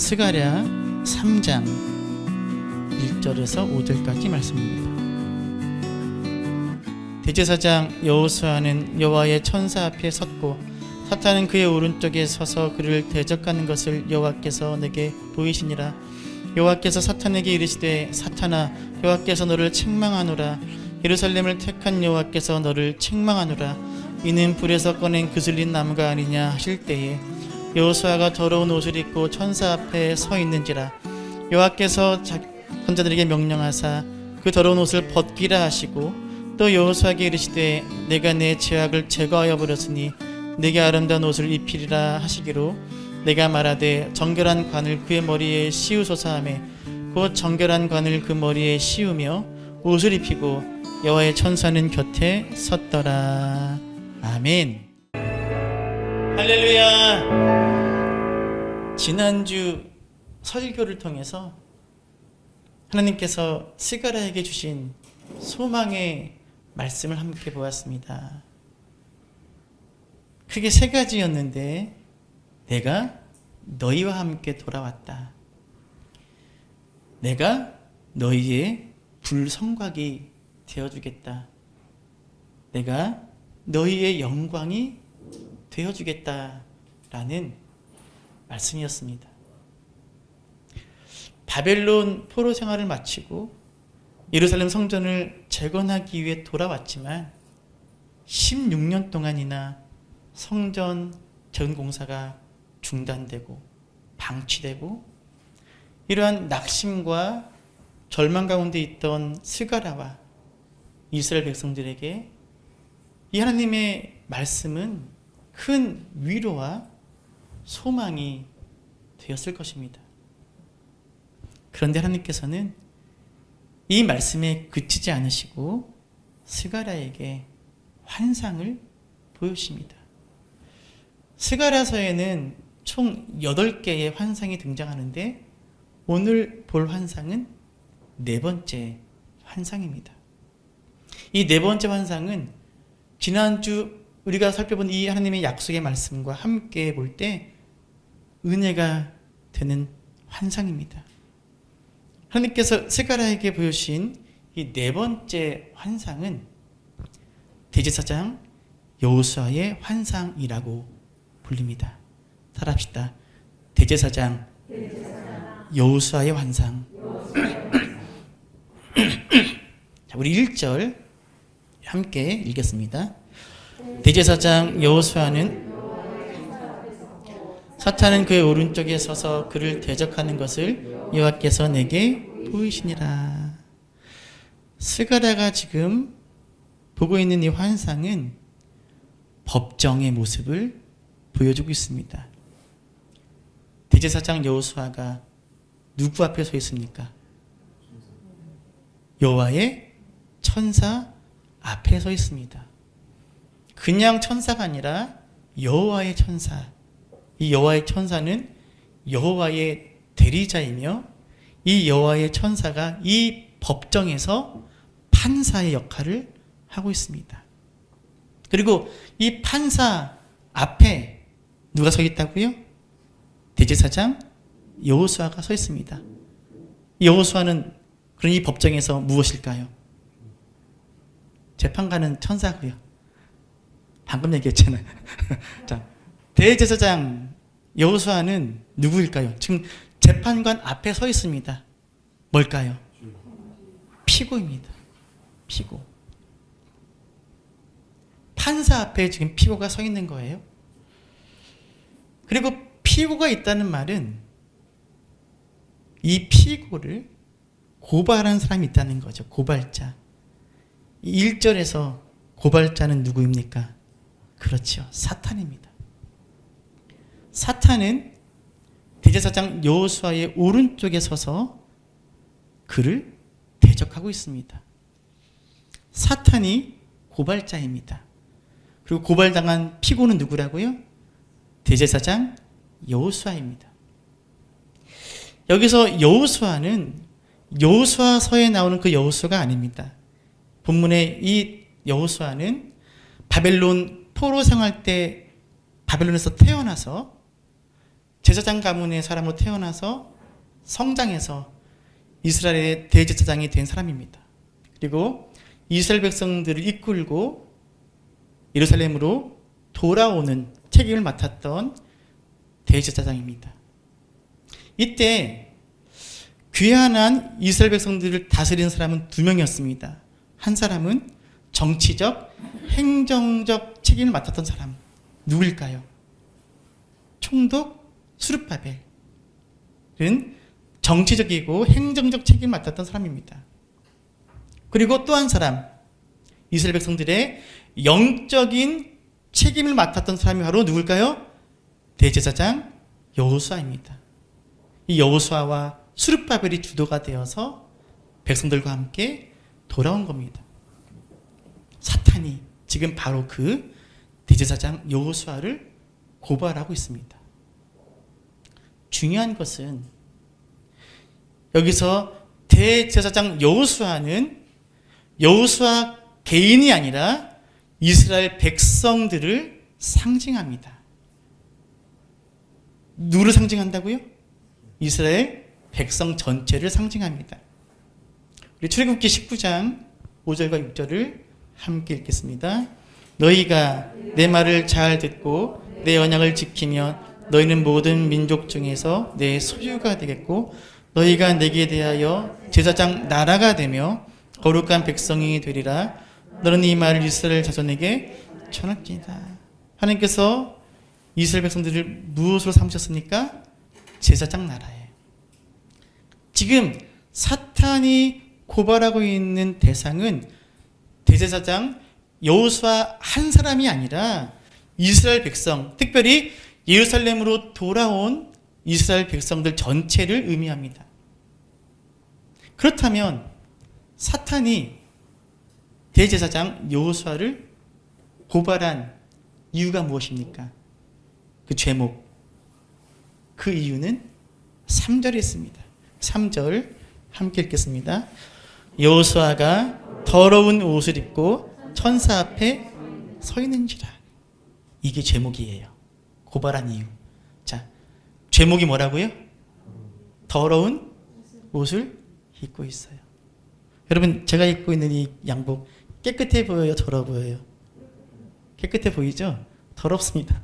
스가랴 3장 1절에서 5절까지 말씀입니다. 대제사장 여호수아는 여호와의 천사 앞에 섰고 사탄은 그의 오른쪽에 서서 그를 대적하는 것을 여호와께서 내게 보이시니라. 여호와께서 사탄에게 이르시되 사탄아, 여호와께서 너를 책망하노라. 예루살렘을 택한 여호와께서 너를 책망하노라. 이는 불에서 꺼낸 그슬린 나무가 아니냐 하실 때에 여호수아가 더러운 옷을 입고 천사 앞에 서 있는지라. 여호와께서 선자들에게 명령하사 그 더러운 옷을 벗기라 하시고 또 여호수아에게 이르시되 내가 내 죄악을 제거하여 버렸으니 내게 아름다운 옷을 입히리라 하시기로 내가 말하되 정결한 관을 그의 머리에 씌우소서 하매 곧 정결한 관을 그 머리에 씌우며 옷을 입히고 여호와의 천사는 곁에 섰더라. 아멘. 할렐루야. 지난주 설교를 통해서 하나님께서 스가랴에게 주신 소망의 말씀을 함께 보았습니다. 크게 세 가지였는데, 내가 너희와 함께 돌아왔다. 내가 너희의 불성곽이 되어주겠다. 내가 너희의 영광이 되어주겠다라는 말씀이었습니다. 바벨론 포로 생활을 마치고 예루살렘 성전을 재건하기 위해 돌아왔지만 16년 동안이나 성전 재건 공사가 중단되고 방치되고 이러한 낙심과 절망 가운데 있던 스가랴와 이스라엘 백성들에게 이 하나님의 말씀은 큰 위로와 소망이 되었을 것입니다. 그런데 하나님께서는 이 말씀에 그치지 않으시고 스가랴에게 환상을 보여주십니다. 스가랴서에는 총 8개의 환상이 등장하는데 오늘 볼 환상은 네 번째 환상입니다. 이 네 번째 환상은 지난주 우리가 살펴본 이 하나님의 약속의 말씀과 함께 볼 때 은혜가 되는 환상입니다. 하나님께서 스가랴에게 보여주신 이 네 번째 환상은 대제사장 여호수아의 환상이라고 불립니다. 따라합시다. 대제사장 여호수아의 환상. 자, 우리 1절 함께 읽겠습니다. 대제사장 여호수아는 사탄은 그의 오른쪽에 서서 그를 대적하는 것을 여호와께서 내게 보이시니라. 스가랴가 지금 보고 있는 이 환상은 법정의 모습을 보여주고 있습니다. 대제사장 여호수아가 누구 앞에 서 있습니까? 여호와의 천사 앞에 서 있습니다. 그냥 천사가 아니라 여호와의 천사. 이 여호와의 천사는 여호와의 대리자이며 이 여호와의 천사가 이 법정에서 판사의 역할을 하고 있습니다. 그리고 이 판사 앞에 누가 서 있다고요? 대제사장 여호수아가 서 있습니다. 여호수아는 그런 이 법정에서 무엇일까요? 재판관은 천사고요. 방금 얘기했잖아요. 자, 대제사장 여호수아는 누구일까요? 지금 재판관 앞에 서 있습니다. 뭘까요? 피고입니다. 피고. 판사 앞에 지금 피고가 서 있는 거예요. 그리고 피고가 있다는 말은 이 피고를 고발한 사람이 있다는 거죠. 고발자. 1절에서 고발자는 누구입니까? 그렇죠. 사탄입니다. 사탄은 대제사장 여호수아의 오른쪽에 서서 그를 대적하고 있습니다. 사탄이 고발자입니다. 그리고 고발당한 피고는 누구라고요? 대제사장 여호수아입니다. 여기서 여호수아는 여호수아서에 나오는 그 여호수아가 아닙니다. 본문의 이 여호수아는 바벨론 포로 생활 때 바벨론에서 태어나서 제사장 가문의 사람으로 태어나서 성장해서 이스라엘의 대제사장이 된 사람입니다. 그리고 이스라엘 백성들을 이끌고 예루살렘으로 돌아오는 책임을 맡았던 대제사장입니다. 이때 귀환한 이스라엘 백성들을 다스리는 사람은 두 명이었습니다. 한 사람은 정치적, 행정적 책임을 맡았던 사람. 누구일까요? 총독 수르바벨은 정치적이고 행정적 책임을 맡았던 사람입니다. 그리고 또 한 사람, 이스라엘 백성들의 영적인 책임을 맡았던 사람이 바로 누굴까요? 대제사장 여호수아입니다. 이 여호수아와 수르바벨이 주도가 되어서 백성들과 함께 돌아온 겁니다. 사탄이 지금 바로 그 대제사장 여호수아를 고발하고 있습니다. 중요한 것은 여기서 대제사장 여호수아는 여호수아 개인이 아니라 이스라엘 백성들을 상징합니다. 누구를 상징한다고요? 이스라엘 백성 전체를 상징합니다. 우리 출애굽기 19장 5절과 6절을 함께 읽겠습니다. 너희가 내 말을 잘 듣고 내 언약을 지키면 너희는 모든 민족 중에서 내 소유가 되겠고 너희가 내게 대하여 제사장 나라가 되며 거룩한 백성이 되리라. 너는 이 말을 이스라엘 자손에게 전할지니라. 하나님께서 이스라엘 백성들을 무엇으로 삼으셨습니까? 제사장 나라에. 지금 사탄이 고발하고 있는 대상은 대제사장 여호수아 한 사람이 아니라 이스라엘 백성, 특별히 예루살렘으로 돌아온 이스라엘 백성들 전체를 의미합니다. 그렇다면 사탄이 대제사장 여호수아를 고발한 이유가 무엇입니까? 그 제목, 그 이유는 3절에 있습니다. 3절 함께 읽겠습니다. 여호수아가 더러운 옷을 입고 천사 앞에 서 있는지라. 이게 제목이에요. 고발한 이유. 자, 제목이 뭐라고요? 더러운 옷을 입고 있어요. 여러분, 제가 입고 있는 이 양복 깨끗해 보여요? 더러워 보여요? 깨끗해 보이죠? 더럽습니다.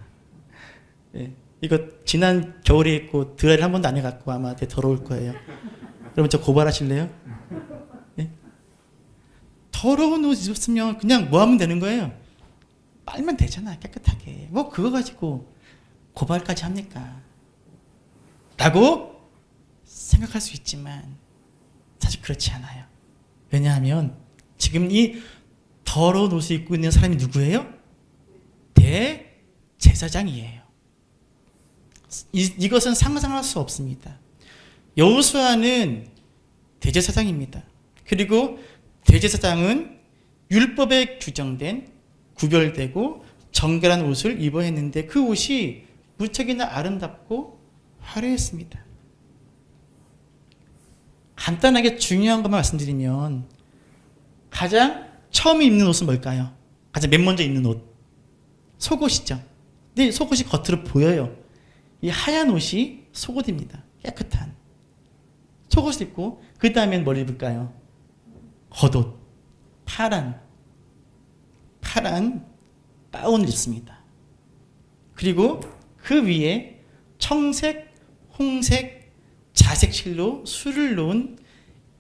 네, 이거 지난 겨울에 입고 드라이를 한 번도 안 해갖고 아마 되게 더러울 거예요. 여러분, 저 고발하실래요? 네? 더러운 옷 입었으면 그냥 뭐 하면 되는 거예요? 빨면 되잖아, 깨끗하게. 뭐 그거 가지고 고발까지 합니까? 라고 생각할 수 있지만 사실 그렇지 않아요. 왜냐하면 지금 이 더러운 옷을 입고 있는 사람이 누구예요? 대제사장이에요. 이것은 상상할 수 없습니다. 여호수아는 대제사장입니다. 그리고 대제사장은 율법에 규정된 구별되고 정결한 옷을 입어야 했는데 그 옷이 무척이나 아름답고 화려했습니다. 간단하게 중요한 것만 말씀드리면 가장 처음 입는 옷은 뭘까요? 가장 맨 먼저 입는 옷. 속옷이죠. 근데 속옷이 겉으로 보여요. 이 하얀 옷이 속옷입니다. 깨끗한. 속옷을 입고 그 다음엔 뭘 입을까요? 겉옷. 파란 가운을 입습니다. 그리고 그 위에 청색, 홍색, 자색 실로 술을 놓은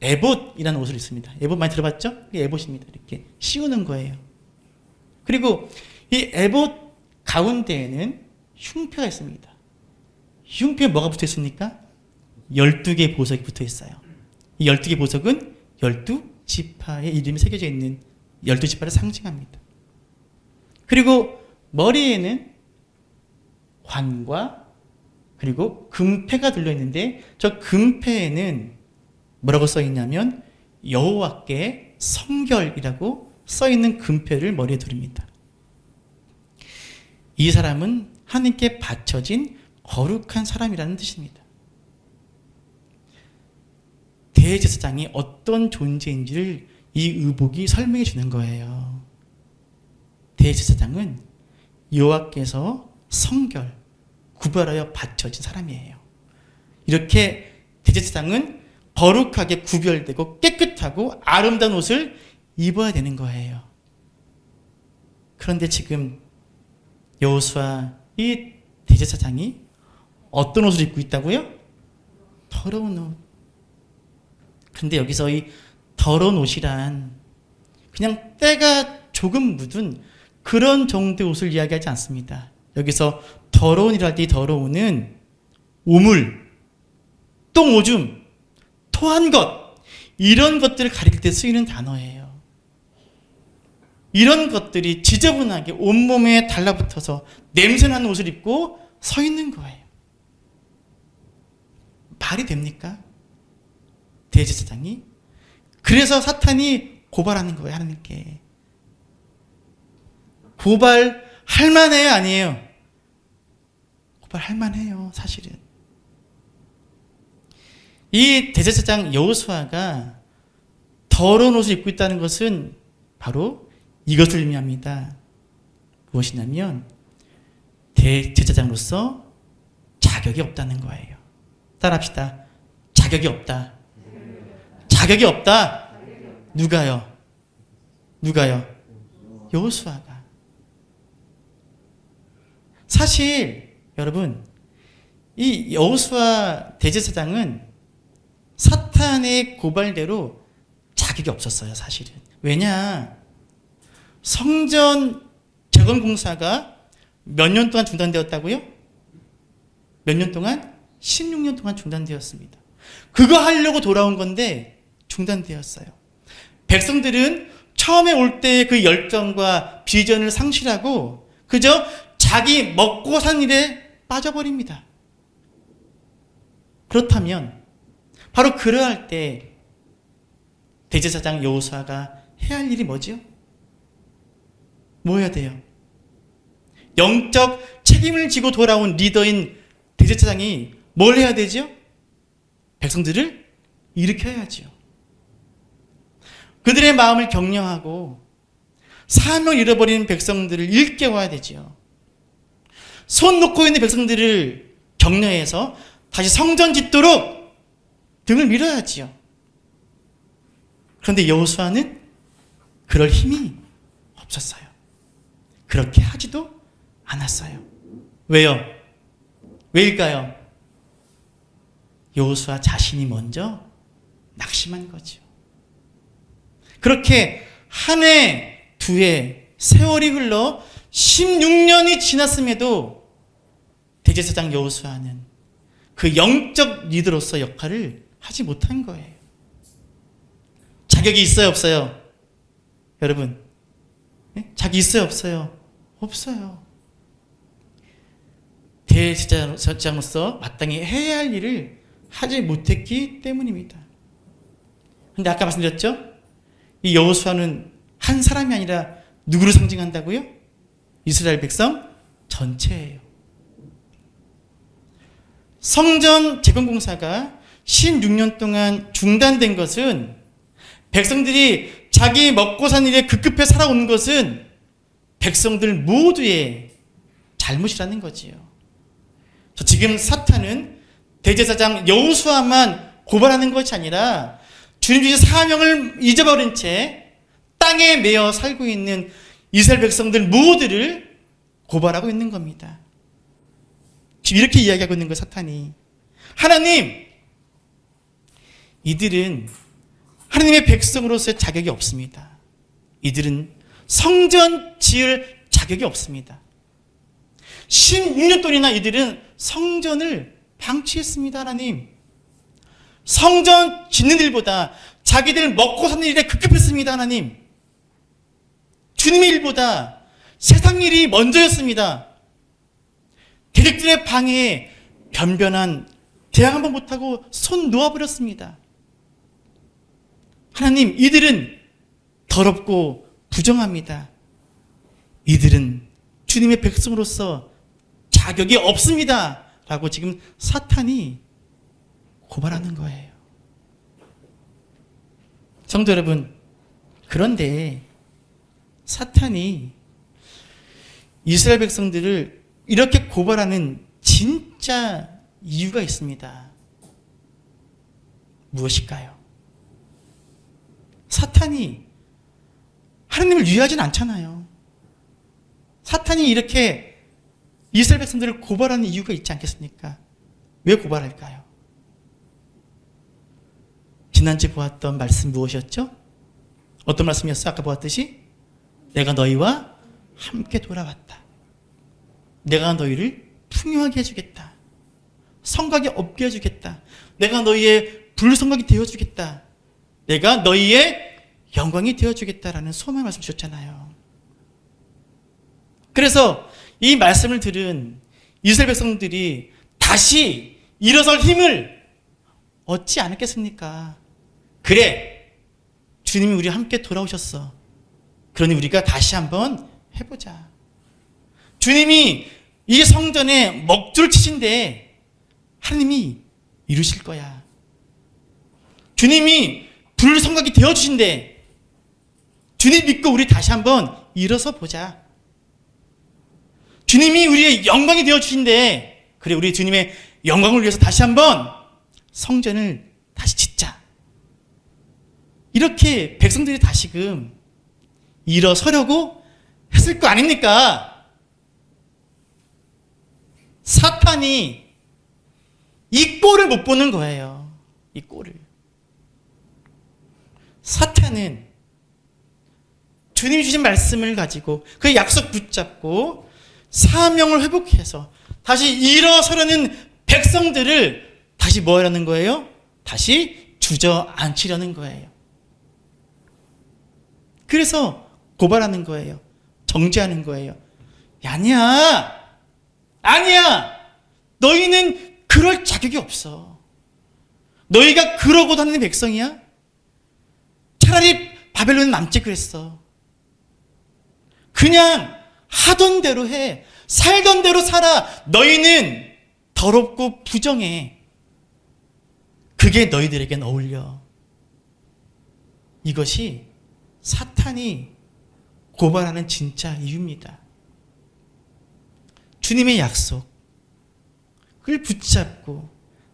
에봇이라는 옷을 입습니다. 에봇 많이 들어봤죠? 이게 에봇입니다. 이렇게 씌우는 거예요. 그리고 이 에봇 가운데에는 흉표가 있습니다. 흉표에 뭐가 붙어 있습니까? 12개의 보석이 붙어 있어요. 이 12개 보석은 12지파의 이름이 새겨져 있는 12지파를 상징합니다. 그리고 머리에는 관과 그리고 금패가 들려있는데 저 금패에는 뭐라고 써있냐면 여호와께 성결이라고 써있는 금패를 머리에 두릅니다. 이 사람은 하나님께 바쳐진 거룩한 사람이라는 뜻입니다. 대제사장이 어떤 존재인지를 이 의복이 설명해 주는 거예요. 대제사장은 여호와께서 성결, 구별하여 바쳐진 사람이에요. 이렇게 대제사장은 거룩하게 구별되고 깨끗하고 아름다운 옷을 입어야 되는 거예요. 그런데 지금 여호수아 이 대제사장이 어떤 옷을 입고 있다고요? 더러운 옷. 그런데 여기서 이 더러운 옷이란 그냥 때가 조금 묻은 그런 정도의 옷을 이야기하지 않습니다. 여기서 더러운이라 할 때 이 더러운은 오물, 똥 오줌, 토한 것, 이런 것들을 가리킬 때 쓰이는 단어예요. 이런 것들이 지저분하게 온몸에 달라붙어서 냄새나는 옷을 입고 서 있는 거예요. 말이 됩니까? 대제사장이? 그래서 사탄이 고발하는 거예요, 하나님께. 고발할 만해요, 아니에요? 고발할 만해요, 사실은. 이 대제사장 여호수아가 더러운 옷을 입고 있다는 것은 바로 이것을 의미합니다. 무엇이냐면 대제사장으로서 자격이 없다는 거예요. 따라합시다. 자격이 없다. 자격이 없다. 누가요? 여호수아가. 사실 여러분, 이 여호수아 대제사장은 사탄의 고발대로 자격이 없었어요, 사실은. 왜냐? 성전 재건 공사가 몇 년 동안 중단되었다고요? 몇 년 동안? 16년 동안 중단되었습니다. 그거 하려고 돌아온 건데 중단되었어요. 백성들은 처음에 올 때의 그 열정과 비전을 상실하고 그저 자기 먹고 사는 일에 빠져버립니다. 그렇다면 바로 그러할 때 대제사장 여호수아가 해야 할 일이 뭐지요? 뭐 해야 돼요? 영적 책임을 지고 돌아온 리더인 대제사장이 뭘 해야 되죠? 백성들을 일으켜야지요. 그들의 마음을 격려하고 사명을 잃어버린 백성들을 일깨워야 되지요. 손 놓고 있는 백성들을 격려해서 다시 성전 짓도록 등을 밀어야지요. 그런데 여호수아는 그럴 힘이 없었어요. 그렇게 하지도 않았어요. 왜요? 왜일까요? 여호수아 자신이 먼저 낙심한 거죠. 그렇게 한 해, 두 해, 세월이 흘러 16년이 지났음에도 대제사장 여호수아는 그 영적 리더로서 역할을 하지 못한 거예요. 자격이 있어요, 없어요? 여러분, 자격이 있어요, 없어요? 없어요. 대제사장으로서 마땅히 해야 할 일을 하지 못했기 때문입니다. 그런데 아까 말씀드렸죠? 이 여호수아는 한 사람이 아니라 누구를 상징한다고요? 이스라엘 백성 전체예요. 성전 재건공사가 16년 동안 중단된 것은 백성들이 자기 먹고 사는 일에 급급해 살아오는 것은 백성들 모두의 잘못이라는 거지요. 지금 사탄은 대제사장 여호수아만 고발하는 것이 아니라 주님 주신 사명을 잊어버린 채 땅에 매여 살고 있는 이스라엘 백성들 모두를 고발하고 있는 겁니다. 지금 이렇게 이야기하고 있는 거예요, 사탄이. 하나님, 이들은 하나님의 백성으로서의 자격이 없습니다. 이들은 성전 지을 자격이 없습니다. 16년 동안이나 이들은 성전을 방치했습니다, 하나님. 성전 짓는 일보다 자기들 먹고 사는 일에 급급했습니다, 하나님. 주님의 일보다 세상 일이 먼저였습니다. 대적들의 방해에 변변한 대항 한번 못하고 손 놓아버렸습니다. 하나님, 이들은 더럽고 부정합니다. 이들은 주님의 백성으로서 자격이 없습니다. 라고 지금 사탄이 고발하는 거예요. 성도 여러분, 그런데 사탄이 이스라엘 백성들을 이렇게 고발하는 진짜 이유가 있습니다. 무엇일까요? 사탄이 하나님을 위하진 않잖아요. 사탄이 이렇게 이스라엘 백성들을 고발하는 이유가 있지 않겠습니까? 왜 고발할까요? 지난주에 보았던 말씀 무엇이었죠? 어떤 말씀이었어요? 아까 보았듯이 내가 너희와 함께 돌아왔다. 내가 너희를 풍요하게 해주겠다. 성곽이 없게 해주겠다. 내가 너희의 불성곽이 되어주겠다. 내가 너희의 영광이 되어주겠다라는 소망의 말씀 주셨잖아요. 그래서 이 말씀을 들은 이스라엘 백성들이 다시 일어설 힘을 얻지 않았겠습니까? 그래, 주님이 우리와 함께 돌아오셨어. 그러니 우리가 다시 한번 해보자. 주님이 이 성전에 먹줄 치신데 하나님이 이루실 거야. 주님이 불성곽이 되어주신데 주님 믿고 우리 다시 한번 일어서 보자. 주님이 우리의 영광이 되어주신데 그래, 우리 주님의 영광을 위해서 다시 한번 성전을 다시 짓자. 이렇게 백성들이 다시금 일어서려고 했을 거 아닙니까? 사탄이 이 꼴을 못 보는 거예요. 이 꼴을. 사탄은 주님이 주신 말씀을 가지고 그 약속 붙잡고 사명을 회복해서 다시 일어서려는 백성들을 다시 뭐 하려는 거예요? 다시 주저앉히려는 거예요. 그래서 고발하는 거예요. 정죄하는 거예요. 아니야. 너희는 그럴 자격이 없어. 너희가 그러고 다니는 백성이야? 차라리 바벨론에 남지 그랬어. 그냥 하던 대로 해. 살던 대로 살아. 너희는 더럽고 부정해. 그게 너희들에겐 어울려. 이것이 사탄이 고발하는 진짜 이유입니다. 주님의 약속, 그걸 붙잡고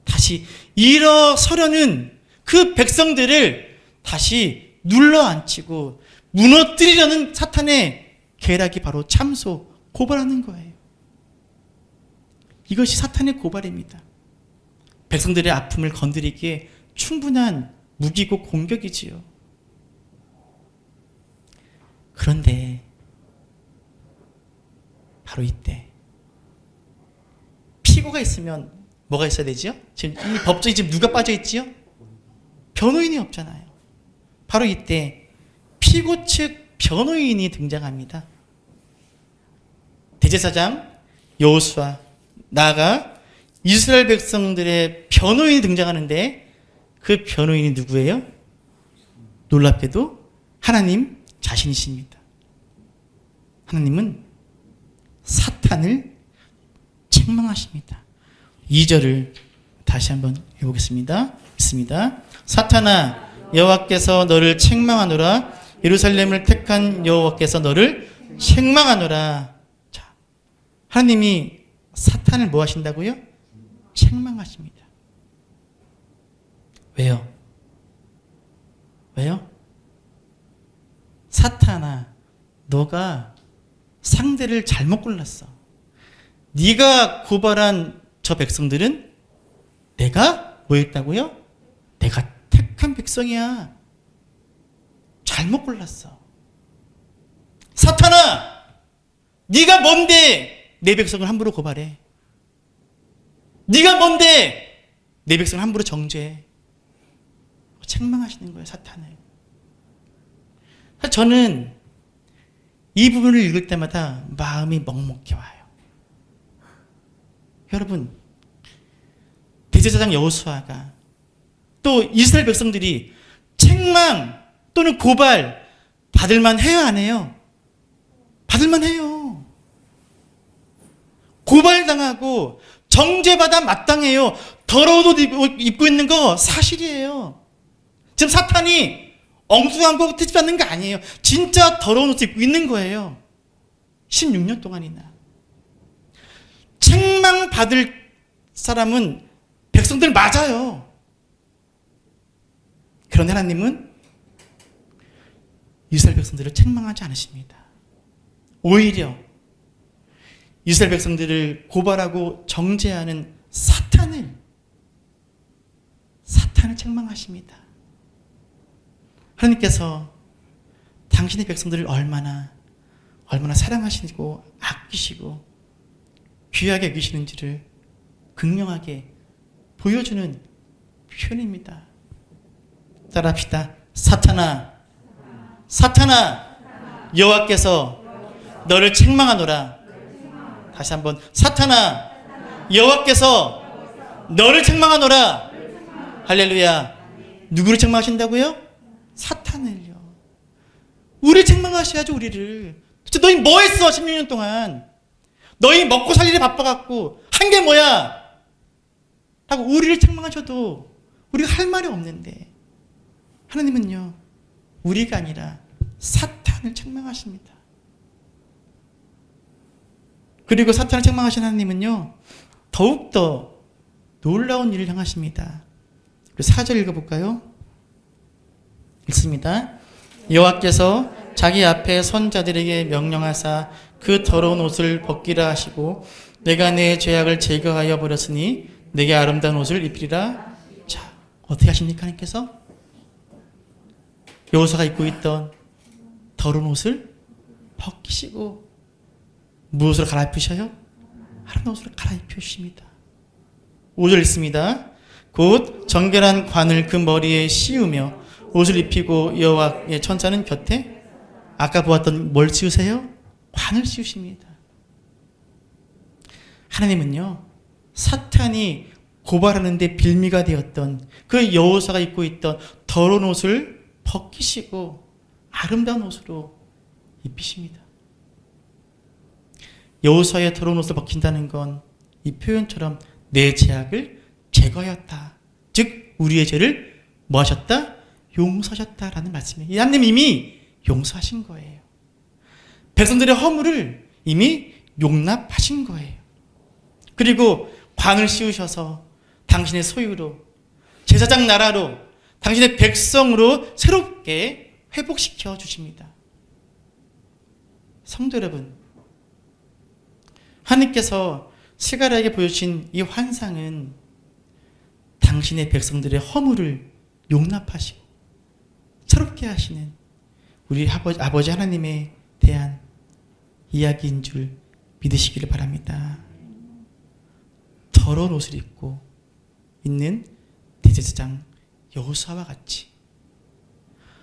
다시 일어서려는 그 백성들을 다시 눌러앉히고 무너뜨리려는 사탄의 계략이 바로 참소, 고발하는 거예요. 이것이 사탄의 고발입니다. 백성들의 아픔을 건드리기에 충분한 무기고 공격이지요. 그런데 바로 이때 피고가 있으면 뭐가 있어야 되지요? 지금 이 법정에 지금 누가 빠져 있지요? 변호인이 없잖아요. 바로 이때 피고 측 변호인이 등장합니다. 대제사장 여호수아, 나아가 이스라엘 백성들의 변호인이 등장하는데 그 변호인이 누구예요? 놀랍게도 하나님 자신이십니다. 하나님은 사탄을 책망하십니다. 2절을 다시 한번 해보겠습니다. 읽습니다. 사탄아, 여호와께서 너를 책망하노라. 예루살렘을 택한 여호와께서 너를 책망하노라. 자, 하나님이 사탄을 뭐 하신다고요? 책망하십니다. 왜요? 사탄아, 너가 상대를 잘못 골랐어. 네가 고발한 저 백성들은 내가 뭐 했다고요? 내가 택한 백성이야. 잘못 골랐어. 사탄아, 네가 뭔데 내 백성을 함부로 고발해? 네가 뭔데 내 백성을 함부로 정죄해? 책망하시는 거예요, 사탄을. 저는 이 부분을 읽을 때마다 마음이 먹먹해 와요. 여러분, 대제사장 여호수아가 또 이스라엘 백성들이 책망 또는 고발 받을만 해요, 안 해요? 받을만 해요. 고발당하고 정죄받아 마땅해요. 더러운 옷 입고 있는 거 사실이에요. 지금 사탄이 엉뚱한 거 트집받는 거 아니에요. 진짜 더러운 옷 입고 있는 거예요. 16년 동안이나. 책망 받을 사람은 백성들 맞아요. 그런데 하나님은 이스라엘 백성들을 책망하지 않으십니다. 오히려 이스라엘 백성들을 고발하고 정죄하는 사탄을 책망하십니다. 하나님께서 당신의 백성들을 얼마나 사랑하시고 아끼시고 귀하게 여기시는지를 극명하게 보여주는 표현입니다. 따라합시다. 사탄아, 여호와께서 너를 책망하노라. 다시 한번, 사탄아, 여호와께서 너를 책망하노라. 할렐루야. 누구를 책망하신다고요? 사탄을요. 우리를 책망하셔야죠. 우리를. 도대체 너희 뭐 했어? 16년 동안 너희 먹고 살 일에 바빠갖고 한 게 뭐야? 하고 우리를 책망하셔도 우리가 할 말이 없는데, 하나님은요, 우리가 아니라 사탄을 책망하십니다. 그리고 사탄을 책망하신 하나님은요, 더욱더 놀라운 일을 향하십니다. 4절 읽어볼까요? 읽습니다. 여호와께서 자기 앞에 선자들에게 명령하사 그 더러운 옷을 벗기라 하시고, 내가 내 죄악을 제거하여 버렸으니 내게 아름다운 옷을 입히리라. 자, 어떻게 하십니까? 하나님께서 여호수아가 입고 있던 더러운 옷을 벗기시고 무엇으로 갈아입히셔요? 아름다운 옷으로 갈아입혀 주십니다. 5절 읽습니다. 곧 정결한 관을 그 머리에 씌우며 옷을 입히고 여호와의 천사는 곁에, 아까 보았던 뭘 씌우세요? 관을 씌우십니다. 하나님은요, 사탄이 고발하는데 빌미가 되었던 그 여호수아가 입고 있던 더러운 옷을 벗기시고 아름다운 옷으로 입히십니다. 여호수아의 더러운 옷을 벗긴다는 건 이 표현처럼 내 죄악을 제거하였다. 즉 우리의 죄를 뭐 하셨다? 용서하셨다라는 말씀이에요. 하나님 이미 용서하신 거예요. 백성들의 허물을 이미 용납하신 거예요. 그리고 관을 씌우셔서 당신의 소유로, 제사장 나라로, 당신의 백성으로 새롭게 회복시켜 주십니다. 성도 여러분, 하나님께서 스가랴에게 보여주신 이 환상은 당신의 백성들의 허물을 용납하시고 새롭게 하시는 우리 아버지 하나님에 대한 이야기인 줄 믿으시기를 바랍니다. 더러운 옷을 입고 있는 대제사장 여호수아와 같이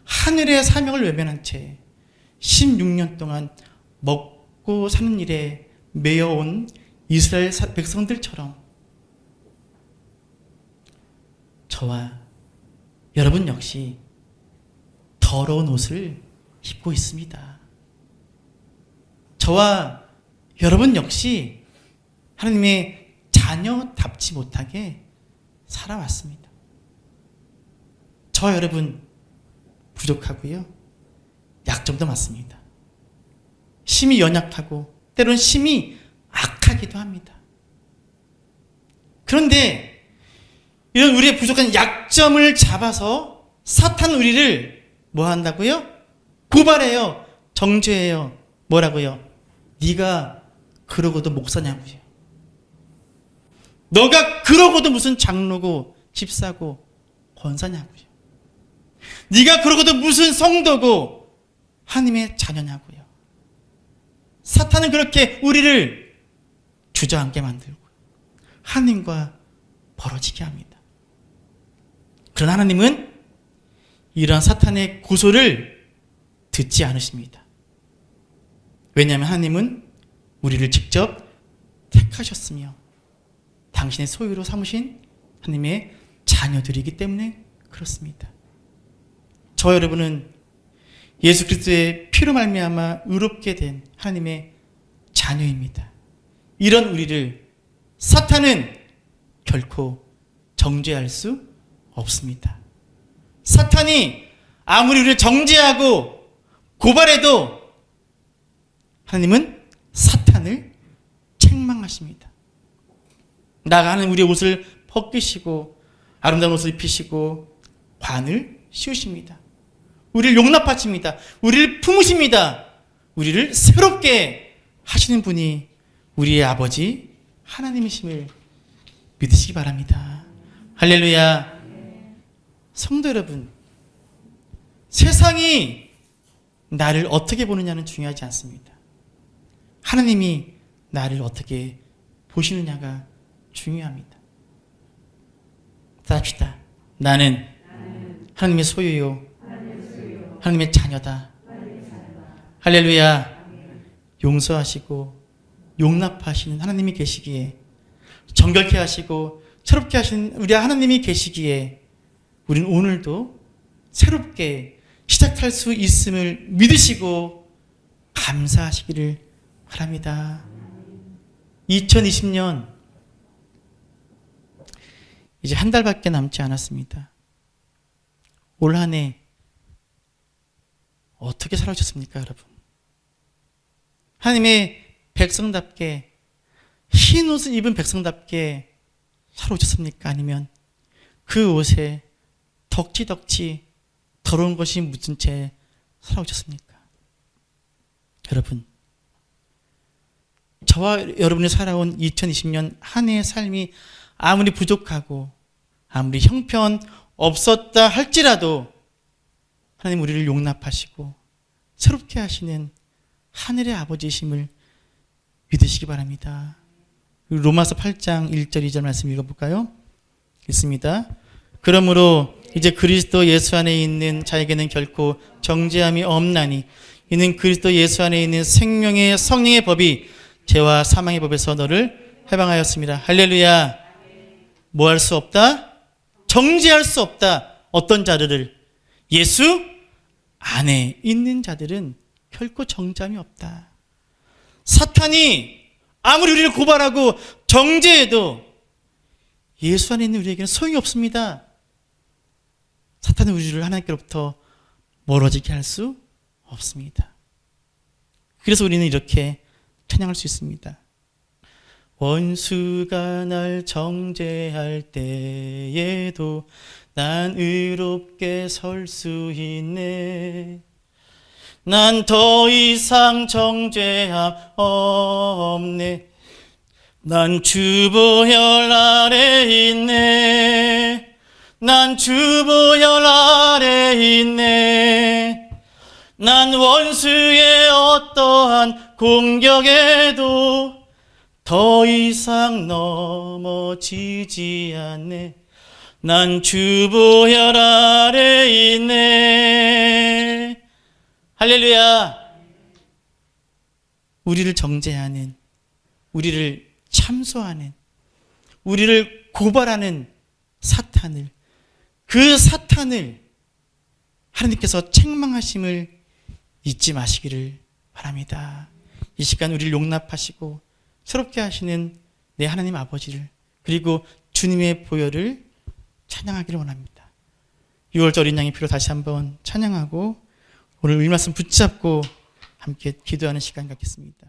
하늘의 사명을 외면한 채 16년 동안 먹고 사는 일에 매여온 이스라엘 백성들처럼 저와 여러분 역시 더러운 옷을 입고 있습니다. 저와 여러분 역시 하나님의 자녀답지 못하게 살아왔습니다. 저와 여러분 부족하고요, 약점도 많습니다. 심히 연약하고 때로는 심히 악하기도 합니다. 그런데 이런 우리의 부족한 약점을 잡아서 사탄 우리를 뭐 한다고요? 고발해요. 정죄해요. 뭐라고요? 네가 그러고도 목사냐고요. 너가 그러고도 무슨 장로고 집사고 권사냐고요. 네가 그러고도 무슨 성도고 하나님의 자녀냐고요. 사탄은 그렇게 우리를 주저앉게 만들고 하나님과 벌어지게 합니다. 그러나 하나님은 이러한 사탄의 고소를 듣지 않으십니다. 왜냐하면 하나님은 우리를 직접 택하셨으며 당신의 소유로 삼으신 하나님의 자녀들이기 때문에 그렇습니다. 저 여러분은 예수 그리스도의 피로 말미암아 의롭게 된 하나님의 자녀입니다. 이런 우리를 사탄은 결코 정죄할 수 없습니다. 사탄이 아무리 우리를 정죄하고 고발해도 하나님은 사탄을 책망하십니다. 나아가 하나님 우리의 옷을 벗기시고 아름다운 옷을 입히시고 관을 씌우십니다. 우리를 용납하십니다. 우리를 품으십니다. 우리를 새롭게 하시는 분이 우리의 아버지 하나님이심을 믿으시기 바랍니다. 할렐루야. 성도 여러분, 세상이 나를 어떻게 보느냐는 중요하지 않습니다. 하나님이 나를 어떻게 보시느냐가 중요합니다. 따라합시다. 나는 하나님의 소유요, 하나님의 자녀다. 할렐루야. 용서하시고 용납하시는 하나님이 계시기에, 정결케 하시고 새롭게 하시는 우리 하나님이 계시기에 우리는 오늘도 새롭게 시작할 수 있음을 믿으시고 감사하시기를 바랍니다. 2020년 이제 한 달밖에 남지 않았습니다. 올 한 해 어떻게 살아오셨습니까, 여러분? 하나님의 백성답게, 흰 옷을 입은 백성답게 살아오셨습니까? 아니면 그 옷에 덕지덕지 더러운 것이 묻은 채 살아오셨습니까? 여러분, 저와 여러분이 살아온 2020년 한 해의 삶이 아무리 부족하고 아무리 형편 없었다 할지라도 하나님 우리를 용납하시고 새롭게 하시는 하늘의 아버지이심을 믿으시기 바랍니다. 로마서 8장 1절 2절 말씀 읽어볼까요? 읽습니다. 그러므로 이제 그리스도 예수 안에 있는 자에게는 결코 정죄함이 없나니 이는 그리스도 예수 안에 있는 생명의 성령의 법이 죄와 사망의 법에서 너를 해방하였습니다. 할렐루야. 뭐 할 수 없다? 정죄할 수 없다. 어떤 자들을? 예수 안에 있는 자들은 결코 정죄함이 없다. 사탄이 아무리 우리를 고발하고 정죄해도 예수 안에 있는 우리에게는 소용이 없습니다. 사탄은 우리를 하나님께로부터 멀어지게 할 수 없습니다. 그래서 우리는 이렇게 찬양할 수 있습니다. 원수가 날 정죄할 때에도 난 의롭게 설 수 있네. 난 더 이상 정죄함 없네. 난 주보혈 아래 있네. 난 주보혈 아래 있네. 난 원수의 어떠한 공격에도 더 이상 넘어지지 않네. 난 주보혈 아래 있네. 할렐루야. 우리를 정죄하는, 우리를 참소하는, 우리를 고발하는 사탄을, 그 사탄을 하나님께서 책망하심을 잊지 마시기를 바랍니다. 이 시간 우리를 용납하시고 새롭게 하시는 내 하나님 아버지를, 그리고 주님의 보혈을 찬양하기를 원합니다. 6월절 어린 양의 피로 다시 한번 찬양하고 오늘 이 말씀 붙잡고 함께 기도하는 시간 갖겠습니다.